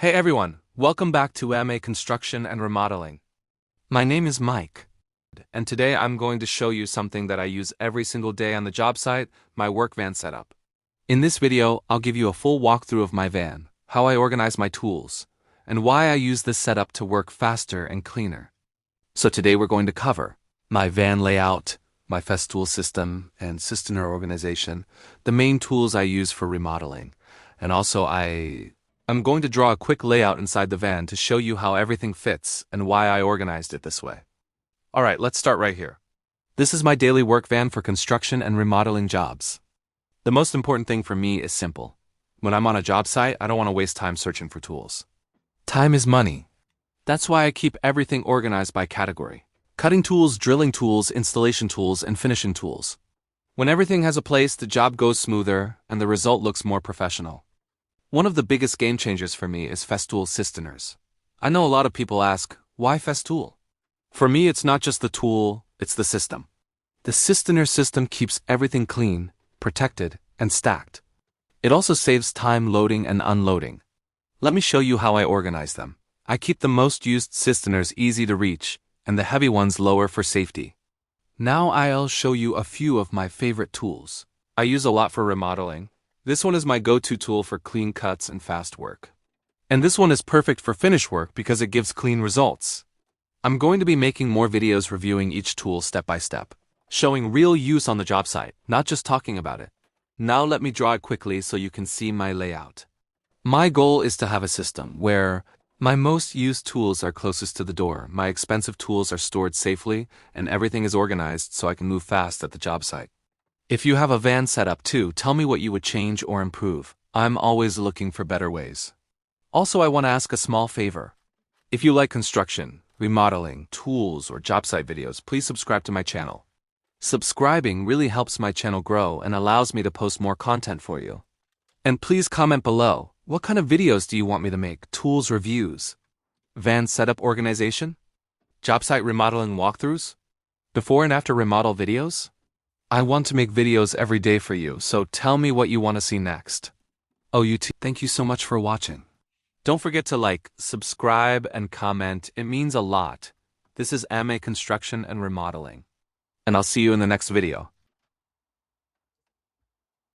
Hey everyone, welcome back to MA Construction and Remodeling. My name is Mike, and today I'm going to show you something that I use every single day on the job site, my work van setup. In this video, I'll give you a full walkthrough of my van, how I organize my tools, and why I use this setup to work faster and cleaner. So today we're going to cover my van layout, my Festool system and Cisterner organization, the main tools I use for remodeling, and also I'm going to draw a quick layout inside the van to show you how everything fits and why I organized it this way. Alright, let's start right here. This is my daily work van for construction and remodeling jobs. The most important thing for me is simple. When I'm on a job site, I don't want to waste time searching for tools. Time is money. That's why I keep everything organized by category. Cutting tools, drilling tools, installation tools, and finishing tools. When everything has a place, the job goes smoother and the result looks more professional. One of the biggest game changers for me is Festool Cisterners. I know a lot of people ask, why Festool? For me, it's not just the tool, it's the system. The Cisterner system keeps everything clean, protected, and stacked. It also saves time loading and unloading. Let me show you how I organize them. I keep the most used cisterners easy to reach, and the heavy ones lower for safety. Now I'll show you a few of my favorite tools. I use a lot for remodeling. This one is my go-to tool for clean cuts and fast work. And this one is perfect for finish work because it gives clean results. I'm going to be making more videos reviewing each tool step by step, showing real use on the job site, not just talking about it. Now let me draw it quickly so you can see my layout. My goal is to have a system where my most used tools are closest to the door, my expensive tools are stored safely, and everything is organized so I can move fast at the job site. If you have a van setup too, tell me what you would change or improve. I'm always looking for better ways. Also, I want to ask a small favor. If you like construction, remodeling, tools, or job site videos, please subscribe to my channel. Subscribing really helps my channel grow and allows me to post more content for you. And please comment below, what kind of videos do you want me to make? Tools reviews? Van setup organization? Job site remodeling walkthroughs? Before and after remodel videos? I want to make videos every day for you, so tell me what you want to see next. Thank you so much for watching. Don't forget to like, subscribe, and comment. It means a lot. This is MA Construction and Remodeling. And I'll see you in the next video.